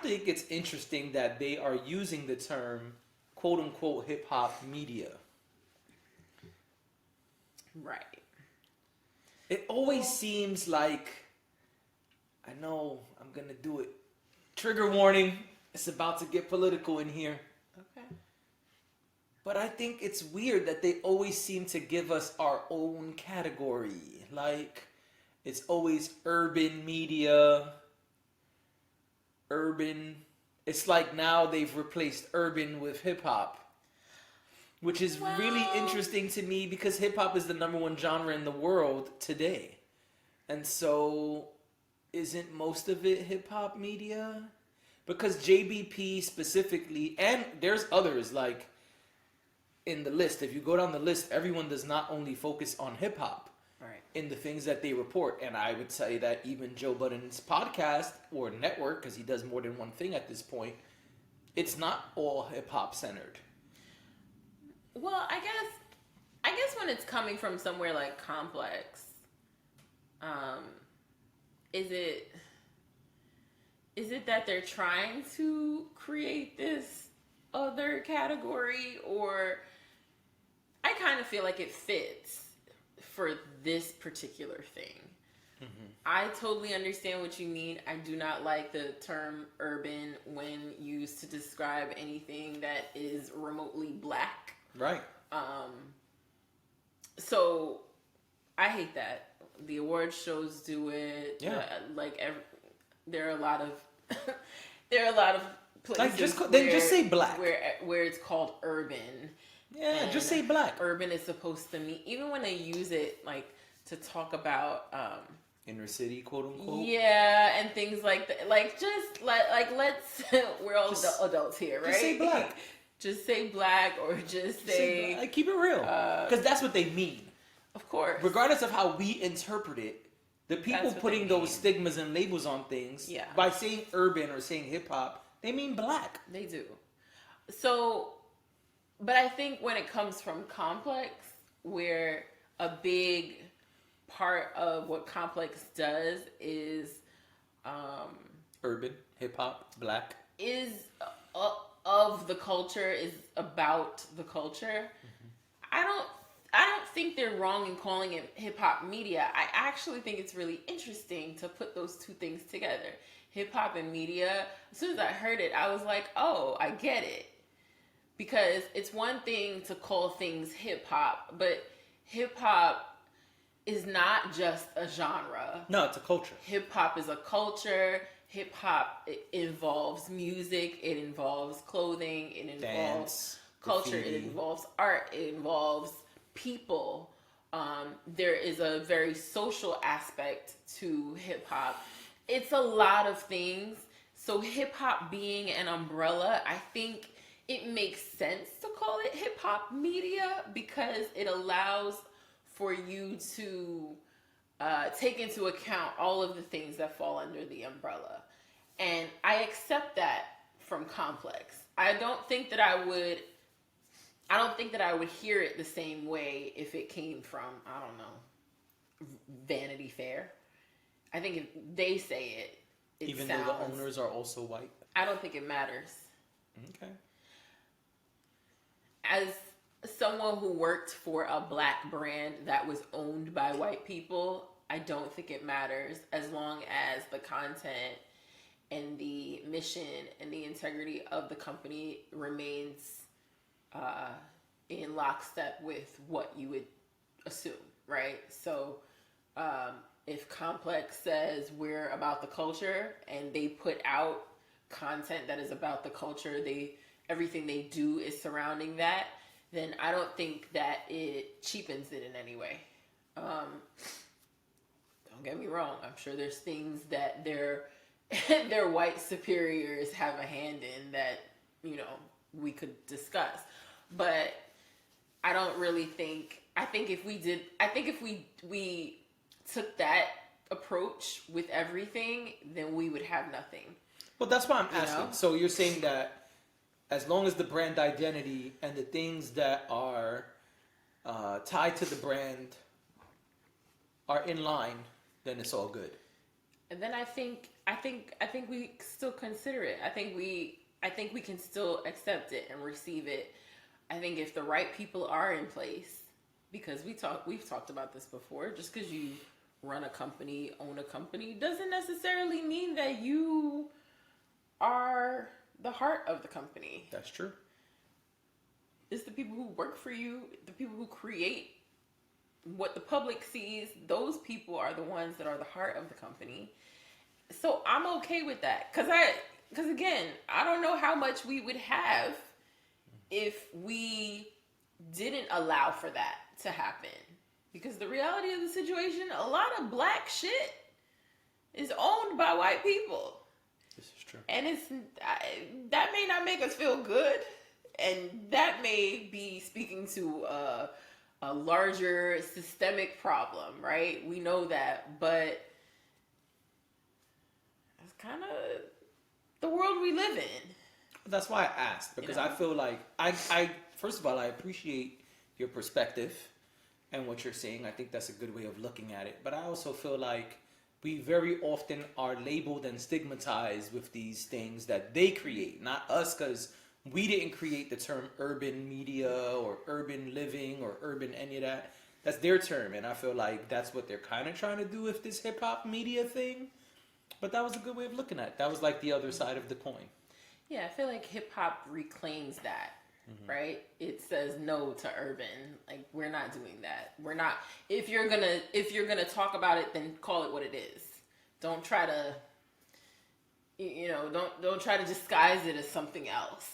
think it's interesting that they are using the term quote unquote hip hop media. Right. It always seems like, I know I'm gonna do it. Trigger warning, it's about to get political in here. Okay. But I think it's weird that they always seem to give us our own category. Like, it's always urban media, urban. It's like now they've replaced urban with hip hop, which is really interesting to me because hip hop is the number one genre in the world today. And so, isn't most of it hip hop media? Because JBP specifically, and there's others like in the list. If you go down the list, everyone does not only focus on hip hop Right. in the things that they report. And I would say that even Joe Budden's podcast or network, because he does more than one thing at this point, it's not all hip hop centered. Well, I guess when it's coming from somewhere like Complex, is it that they're trying to create this other category, or I kind of feel like it fits for this particular thing. Mm-hmm. I totally understand what you mean. I do not like the term urban when used to describe anything that is remotely black. Right. So I hate that. The award shows do it. Yeah. There are a lot of places. Like just say black. Where it's called urban. Yeah, And just say black. Urban is supposed to mean, even when they use it like to talk about inner city, quote unquote. Yeah, and things like that. Like just let's we're all adults here, right? Just say black. Just say black, or just say like, keep it real, because that's what they mean. Of course. Regardless of how we interpret it, the people putting those stigmas and labels on things, by saying urban or saying hip hop, they mean black. They do. So, but I think when it comes from Complex, where a big part of what Complex does is urban, hip hop, black, is of the culture, is about the culture. Mm-hmm. I don't think they're wrong in calling it hip hop media. I actually think it's really interesting to put those two things together. Hip hop and media. As soon as I heard it, I was like, oh, I get it. Because it's one thing to call things hip hop, but hip hop is not just a genre. No, it's a culture. Hip hop is a culture. Hip hop involves music. It involves clothing. It involves dance, culture. graffiti. It involves art. It involves people. There is a very social aspect to hip hop. It's a lot of things. So hip hop being an umbrella, I think it makes sense to call it hip hop media, because it allows for you to take into account all of the things that fall under the umbrella. And I accept that from Complex. I don't think that I would hear it the same way if it came from, I don't know, Vanity Fair. I think if they say it even sounds, though the owners are also white. I don't think it matters. Okay. As someone who worked for a black brand that was owned by white people, I don't think it matters, as long as the content and the mission and the integrity of the company remains in lockstep with what you would assume, right? So if Complex says we're about the culture and they put out content that is about the culture, everything they do is surrounding that, then I don't think that it cheapens it in any way. Don't get me wrong. I'm sure there's things that their white superiors have a hand in that, we could discuss. But I don't really think, I think if we took that approach with everything, then we would have nothing. Well, that's why I'm asking. So you're saying that as long as the brand identity and the things that are tied to the brand are in line, then it's all good. And then I think we still consider it. I think we can still accept it and receive it. I think if the right people are in place, because we've talked about this before, just because you run a company, own a company, doesn't necessarily mean that you are the heart of the company. That's true. It's the people who work for you, the people who create what the public sees. Those people are the ones that are the heart of the company. So I'm okay with that. Because again, I don't know how much we would have if we didn't allow for that to happen. Because the reality of the situation, a lot of black shit is owned by white people. This is true. And that may not make us feel good. And that may be speaking to a larger systemic problem, right? We know that, but it's kind of the world we live in. That's why I asked, because I feel like I first of all, I appreciate your perspective and what you're saying. I think that's a good way of looking at it. But I also feel like we very often are labeled and stigmatized with these things that they create, not us, because we didn't create the term urban media or urban living or urban any of that. That's their term, and I feel like that's what they're kind of trying to do with this hip-hop media thing. But that was a good way of looking at it. That was like the other side of the coin. Yeah, I feel like hip-hop reclaims that, right? It says no to urban. Like, we're not doing that. We're not. If you're gonna talk about it, then call it what it is. Don't try to, don't try to disguise it as something else.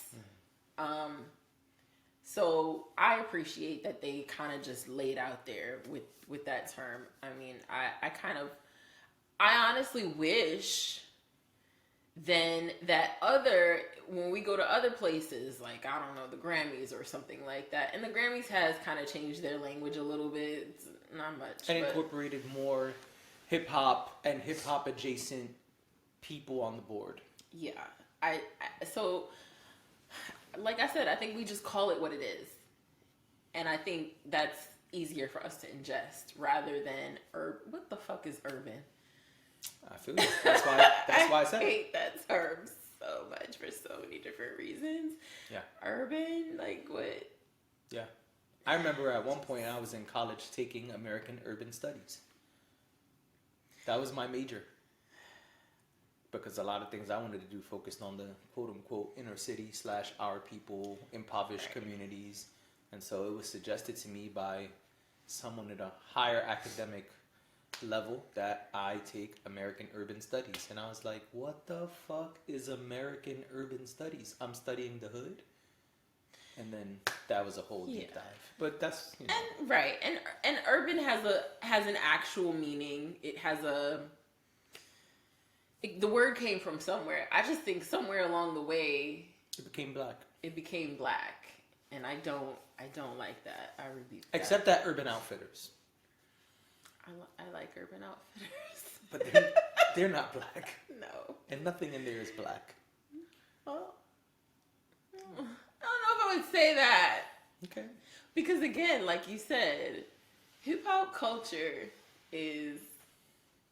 So I appreciate that they kind of just laid out there with that term. I mean, I honestly wish then that when we go to other places, like, I don't know, the Grammys or something like that, and the Grammys has kind of changed their language a little bit. It's not much. And incorporated more hip hop and hip hop adjacent people on the board. Yeah. So like I said, I think we just call it what it is. And I think that's easier for us to ingest rather than what the fuck is urban? I feel you. That's why I said I hate that term so much for so many different reasons. Yeah. Urban, like what? Yeah. I remember at one point I was in college taking American Urban Studies. That was my major. Because a lot of things I wanted to do focused on the quote-unquote inner city / our people, impoverished communities. And so it was suggested to me by someone at a higher academic level that I take American Urban Studies. And I was like, what the fuck is American Urban Studies? I'm studying the hood? And then that was a whole deep dive. But that's... And, right. And urban has an actual meaning. It has the word came from somewhere. I just think somewhere along the way it became black. And I don't like that. I rebuke that. Except that Urban Outfitters. I like Urban Outfitters. But they're not black. No. And nothing in there is black. Well, I don't know if I would say that. Okay. Because again, like you said, hip hop culture is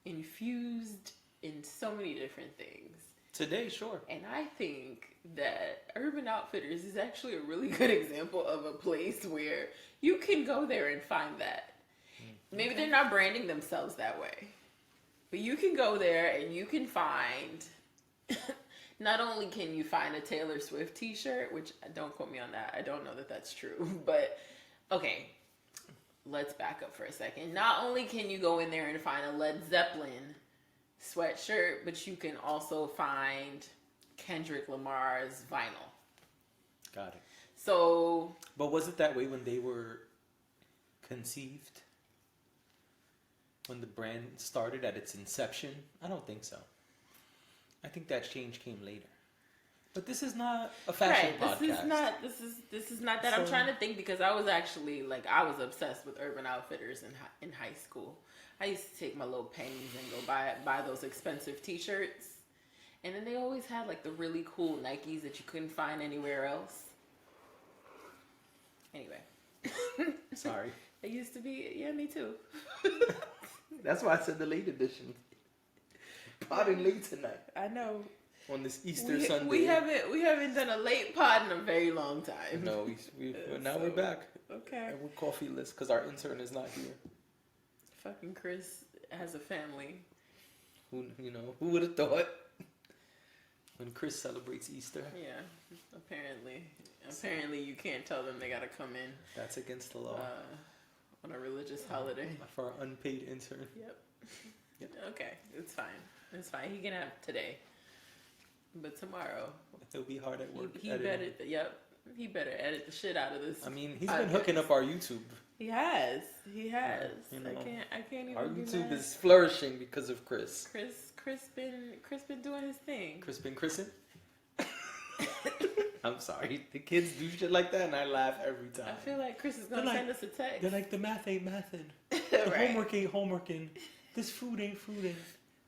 infused in so many different things. Today, sure. And I think that Urban Outfitters is actually a really good example of a place where you can go there and find that. Maybe they're not branding themselves that way. But you can go there and you can find... Not only can you find a Taylor Swift t-shirt, which don't quote me on that. I don't know that that's true. But, okay. Let's back up for a second. Not only can you go in there and find a Led Zeppelin sweatshirt, but you can also find Kendrick Lamar's vinyl. Got it. So... But was it that way when they were conceived? When the brand started at its inception? I don't think so. I think that change came later. But this is not a fashion podcast. This is not that. So, I'm trying to think because I was actually I was obsessed with Urban Outfitters in high school. I used to take my little pennies and go buy those expensive t-shirts. And then they always had the really cool Nikes that you couldn't find anywhere else. Anyway. Sorry. It used to be, yeah, me too. That's why I said the late edition. Potting late tonight I know. on this Easter Sunday. We haven't done a late pod in a very long time. No, now we're back. Okay. And we're coffeeless because our intern is not here. Fucking Chris has a family. Who would have thought? When Chris celebrates Easter. Yeah, apparently you can't tell them they gotta come in. That's against the law. On a religious holiday. For our unpaid intern. Yep. Okay, it's fine. It's fine. He can have today, but tomorrow he'll be hard at work. He better. Yep. He better edit the shit out of this. I mean, he's been hooking up our YouTube. He has. You know, I can't even. Our be YouTube mad. is flourishing because of Chris. Chris been doing his thing. Chris been Chrising? I'm sorry. The kids do shit like that and I laugh every time. I feel like Chris is gonna send us a text. They're like, the math ain't mathin'. The Right. homework ain't homeworking. This food ain't fooding.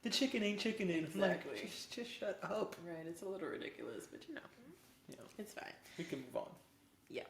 The chicken ain't chickening. Exactly. Like, just shut up. Right. It's a little ridiculous, but You know, it's fine. we can move on. Yeah.